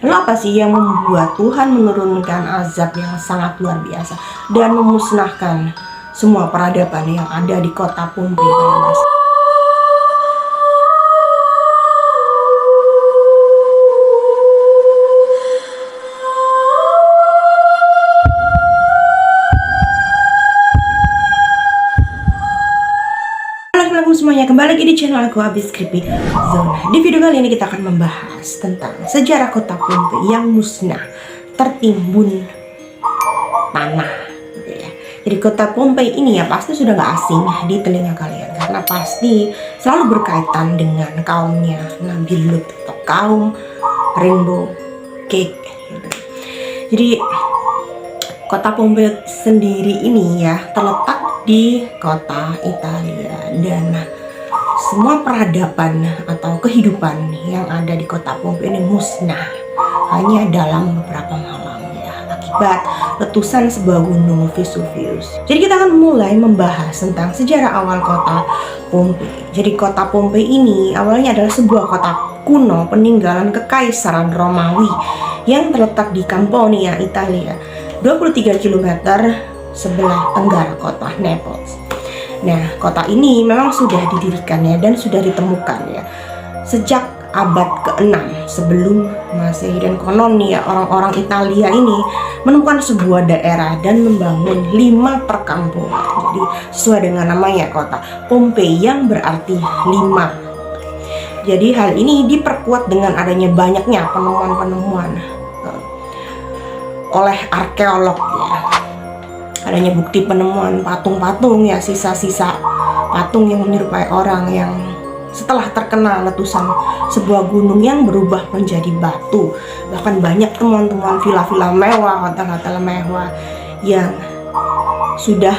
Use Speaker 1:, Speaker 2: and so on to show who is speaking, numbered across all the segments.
Speaker 1: Lalu apa sih yang membuat Tuhan menurunkan azab yang sangat luar biasa dan memusnahkan semua peradaban yang ada di kota Pompei pada masa? Semuanya, kembali lagi di channel aku Abis Creepy Zona. Di video kali ini kita akan membahas tentang sejarah kota Pompei yang musnah tertimbun tanah gitu ya. Jadi kota Pompei ini ya pasti sudah gak asing di telinga kalian, karena pasti selalu berkaitan dengan kaumnya Nabi Lut atau kaum Rainbow Cake gitu. Jadi kota Pompei sendiri ini ya terletak di kota Italia, dan semua peradaban atau kehidupan yang ada di kota Pompei ini musnah hanya dalam beberapa malam ya, akibat letusan sebuah gunung Vesuvius. Jadi kita akan mulai membahas tentang sejarah awal kota Pompei. Jadi kota Pompei ini awalnya adalah sebuah kota kuno peninggalan kekaisaran Romawi yang terletak di Campania, Italia, 23 km sebelah tenggara kota Naples. Nah, kota ini memang sudah didirikan ya dan sudah ditemukan ya sejak abad ke-6 sebelum Masehi, dan konon ya orang-orang Italia ini menemukan sebuah daerah dan membangun 5 perkampungan. Jadi sesuai dengan namanya kota Pompei yang berarti 5. Jadi hal ini diperkuat dengan adanya banyaknya penemuan-penemuan oleh arkeolog ya. Adanya bukti penemuan patung-patung ya, sisa-sisa patung yang menyerupai orang yang setelah terkena letusan sebuah gunung yang berubah menjadi batu. Bahkan banyak temuan-temuan villa-villa mewah, hotel-hotel mewah yang sudah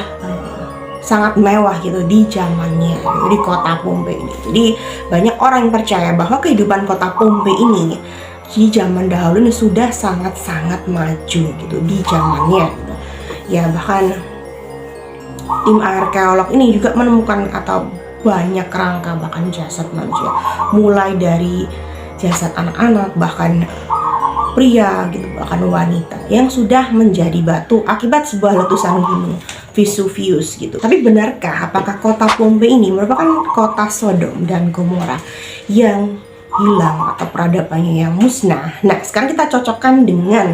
Speaker 1: sangat mewah gitu di zamannya di kota Pompei ini. Jadi banyak orang yang percaya bahwa kehidupan kota Pompei ini di zaman dahulu ini sudah sangat-sangat maju gitu di zamannya gitu. Ya bahkan tim arkeolog ini juga menemukan atau banyak kerangka bahkan jasad manusia, mulai dari jasad anak-anak, bahkan pria gitu, bahkan wanita yang sudah menjadi batu akibat sebuah letusan gunung Vesuvius gitu. Tapi benarkah apakah kota Pompei ini merupakan kota Sodom dan Gomora yang hilang atau peradabannya yang musnah? Nah, sekarang kita cocokkan dengan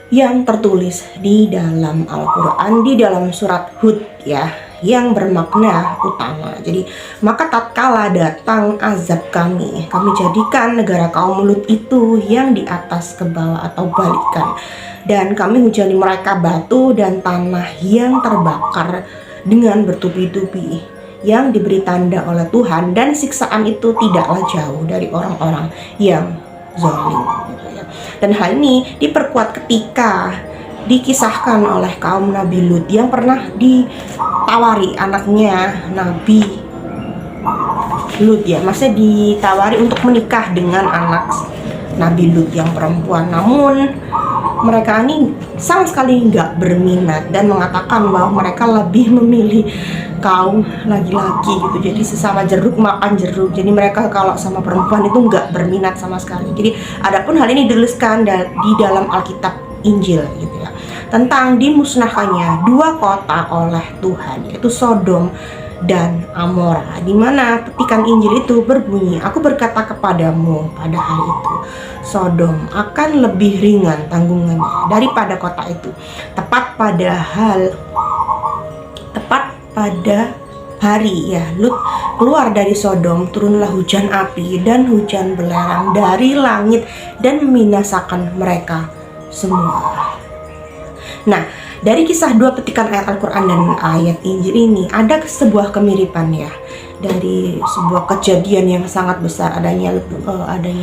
Speaker 1: yang tertulis di dalam Al-Quran, di dalam surat Hud ya, yang bermakna utama. Jadi, maka tatkala datang azab kami jadikan negara kaum Lut itu yang di atas ke bawah atau balikan, dan kami hujani mereka batu dan tanah yang terbakar dengan bertubi-tubi yang diberi tanda oleh Tuhan, dan siksaan itu tidaklah jauh dari orang-orang yang zalim gitu ya. Dan hal ini diperkuat ketika dikisahkan oleh kaum Nabi Lut yang pernah ditawari anaknya Nabi Lut ya, maksudnya ditawari untuk menikah dengan anak Nabi Lut yang perempuan, namun mereka ini sama sekali nggak berminat dan mengatakan bahwa mereka lebih memilih kaum laki-laki gitu. Jadi sesama jeruk makan jeruk. Jadi mereka kalau sama perempuan itu nggak berminat sama sekali. Jadi adapun hal ini dituliskan di dalam Alkitab Injil gitu ya, tentang dimusnahkannya 2 kota oleh Tuhan, yaitu Sodom dan Amora, di mana petikan Injil itu berbunyi, aku berkata kepadamu pada hari itu, Sodom akan lebih ringan tanggungannya daripada kota itu. Tepat pada hari ya Lut keluar dari Sodom, turunlah hujan api dan hujan belerang dari langit dan membinasakan mereka semua. Nah, dari kisah 2 petikan ayat Al-Quran dan ayat Injil ini ada sebuah kemiripan ya, dari sebuah kejadian yang sangat besar, adanya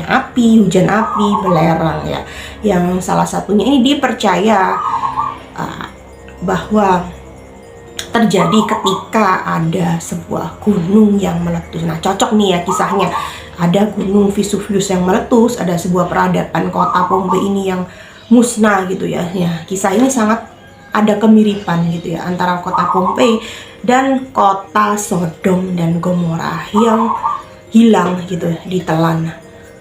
Speaker 1: api, hujan api, belerang ya, yang salah satunya ini dipercaya bahwa terjadi ketika ada sebuah gunung yang meletus. Nah, cocok nih ya kisahnya. Ada gunung Vesuvius yang meletus, ada sebuah peradaban kota Pompei ini yang musnah gitu ya. Ya, kisah ini sangat ada kemiripan gitu ya antara kota Pompei dan kota Sodom dan Gomora yang hilang gitu, ditelan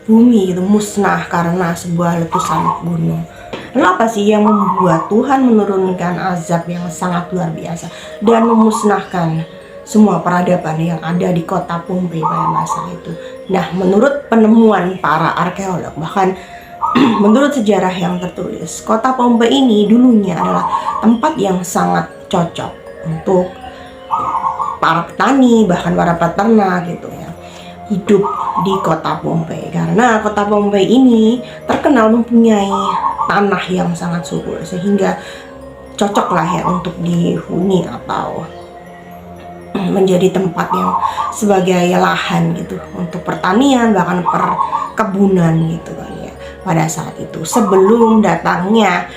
Speaker 1: bumi gitu musnah karena sebuah letusan gunung. Lalu apa sih yang membuat Tuhan menurunkan azab yang sangat luar biasa dan memusnahkan semua peradaban yang ada di kota Pompei pada masa itu? Nah, menurut penemuan para arkeolog, bahkan menurut sejarah yang tertulis, kota Pompei ini dulunya adalah tempat yang sangat cocok untuk para petani, bahkan para peternak gitu ya, hidup di kota Pompei. Karena kota Pompei ini terkenal mempunyai tanah yang sangat subur, sehingga cocok lah ya untuk dihuni atau menjadi tempat yang sebagai lahan gitu untuk pertanian, bahkan perkebunan gitu kan ya pada saat itu, sebelum datangnya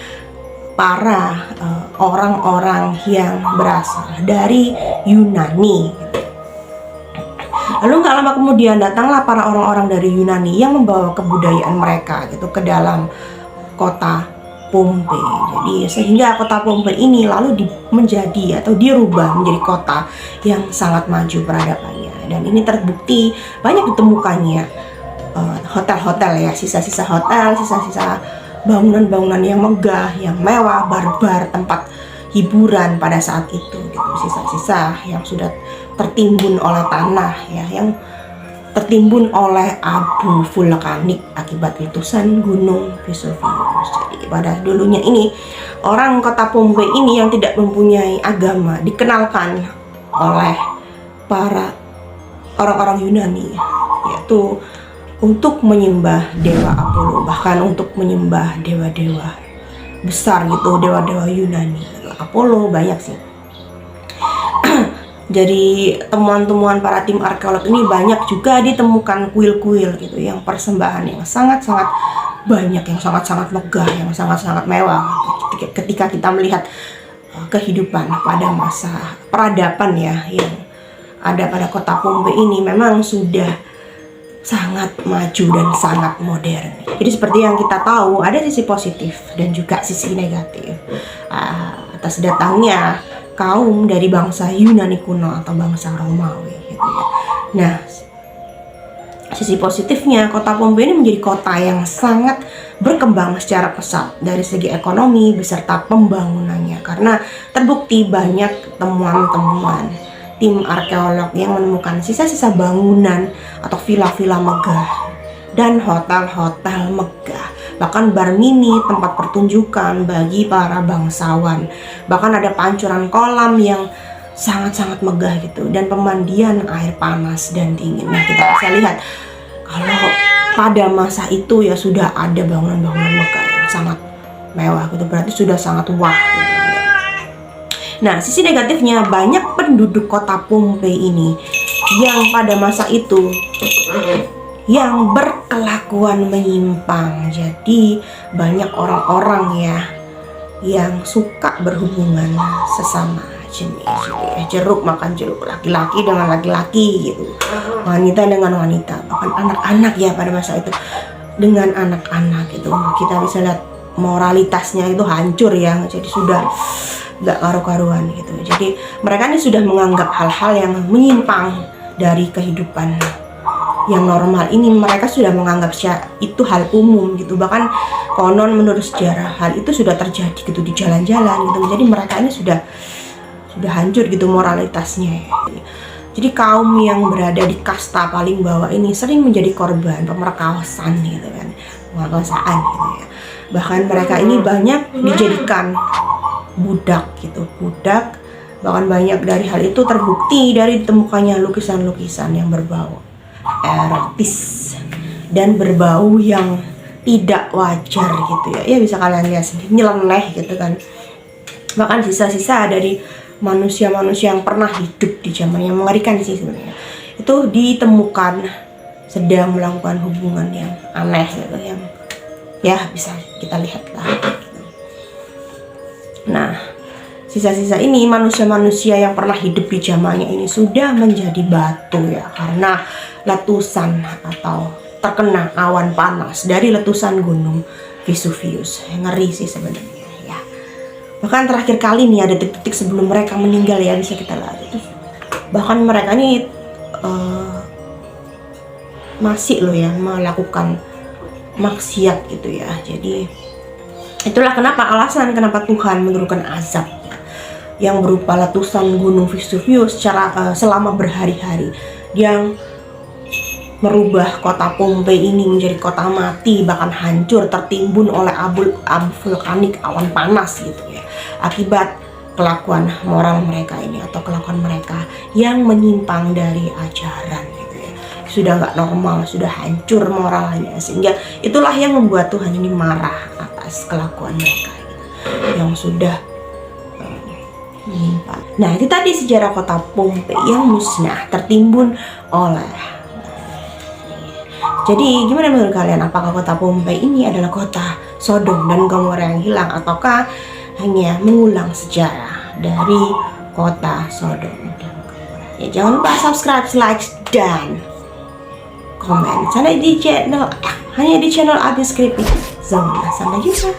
Speaker 1: para orang-orang yang berasal dari Yunani gitu. Lalu nggak lama kemudian datanglah para orang-orang dari Yunani yang membawa kebudayaan mereka gitu ke dalam kota Pompei. Jadi sehingga kota Pompei ini lalu menjadi atau dirubah menjadi kota yang sangat maju peradabannya. Dan ini terbukti banyak ditemukannya hotel-hotel ya, sisa-sisa hotel, sisa-sisa bangunan-bangunan yang megah, yang mewah, barbar, tempat hiburan pada saat itu gitu. Sisa-sisa yang sudah tertimbun oleh tanah ya, yang tertimbun oleh abu vulkanik akibat letusan gunung Vesuvius. Jadi pada dulunya ini orang kota Pompei ini yang tidak mempunyai agama dikenalkan oleh para orang-orang Yunani, yaitu untuk menyembah dewa Apollo, bahkan untuk menyembah dewa-dewa besar gitu, dewa-dewa Yunani. Apollo banyak sih. Jadi temuan-temuan para tim arkeolog ini banyak juga ditemukan kuil-kuil gitu yang persembahan yang sangat-sangat banyak, yang sangat-sangat megah, yang sangat-sangat mewah. Ketika kita melihat kehidupan pada masa peradaban ya yang ada pada kota Pompei ini, memang sudah sangat maju dan sangat modern. Jadi seperti yang kita tahu, ada sisi positif dan juga sisi negatif atas datangnya kaum dari bangsa Yunani kuno atau bangsa Romawi gitu ya. Nah, sisi positifnya kota Pompei ini menjadi kota yang sangat berkembang secara pesat dari segi ekonomi beserta pembangunannya, karena terbukti banyak temuan-temuan tim arkeolog yang menemukan sisa-sisa bangunan atau villa-villa megah dan hotel-hotel megah, bahkan bar mini, tempat pertunjukan bagi para bangsawan, bahkan ada pancuran kolam yang sangat-sangat megah gitu, dan pemandian air panas dan dingin. Nah, kita bisa lihat kalau pada masa itu ya sudah ada bangunan-bangunan megah yang sangat mewah gitu, berarti sudah sangat wah gitu. Nah, sisi negatifnya banyak penduduk kota Pompei ini yang pada masa itu yang berkelakuan menyimpang. Jadi banyak orang-orang ya yang suka berhubungan sesama jenis, jeruk makan jeruk, laki-laki dengan laki-laki gitu, wanita dengan wanita, bahkan anak-anak ya pada masa itu dengan anak-anak gitu. Kita bisa lihat moralitasnya itu hancur ya, jadi sudah gak karu-karuan gitu. Jadi mereka ini sudah menganggap hal-hal yang menyimpang dari kehidupan yang normal ini, mereka sudah menganggap itu hal umum gitu. Bahkan konon menurut sejarah hal itu sudah terjadi gitu di jalan-jalan gitu. Jadi mereka ini sudah hancur gitu moralitasnya ya. Jadi kaum yang berada di kasta paling bawah ini sering menjadi korban pemerkosaan gitu kan, pemerkosaan gitu ya. Bahkan mereka ini banyak dijadikan budak gitu, budak. Bahkan banyak dari hal itu terbukti dari ditemukannya lukisan-lukisan yang berbau erotis dan berbau yang tidak wajar gitu ya. Ya bisa kalian lihat sendiri, nyeleneh gitu kan. Bahkan sisa-sisa dari manusia-manusia yang pernah hidup di zaman yang mengerikan sih sebenarnya, itu ditemukan sedang melakukan hubungan yang aneh gitu, yang ya bisa kita lihat lah. Nah, sisa-sisa ini manusia-manusia yang pernah hidup di zamannya ini sudah menjadi batu ya, karena letusan atau terkena awan panas dari letusan gunung Vesuvius. Ngeri sih sebenarnya ya. Bahkan terakhir kali nih ada detik-detik sebelum mereka meninggal ya, bisa kita lihat itu. Bahkan mereka ini masih loh ya melakukan maksiat gitu ya. Jadi itulah kenapa alasan kenapa Tuhan menurunkan azab yang berupa letusan gunung Vesuvius selama berhari-hari yang merubah kota Pompei ini menjadi kota mati, bahkan hancur tertimbun oleh abu vulkanik, awan panas gitu ya, akibat kelakuan moral mereka ini atau kelakuan mereka yang menyimpang dari ajaran gitu ya. Sudah nggak normal, sudah hancur moralnya, sehingga itulah yang membuat Tuhan ini marah atas kelakuan mereka gitu, yang sudah menyimpang. Nah, itu tadi sejarah kota Pompei yang musnah tertimbun oleh. Jadi gimana menurut kalian, apakah kota Pompei ini adalah kota Sodom dan Gomora yang hilang, ataukah hanya mengulang sejarah dari kota Sodom dan Gomora? Ya, jangan lupa subscribe, like, dan komen hanya di channel Adi Skripti Zona. Sampai jumpa.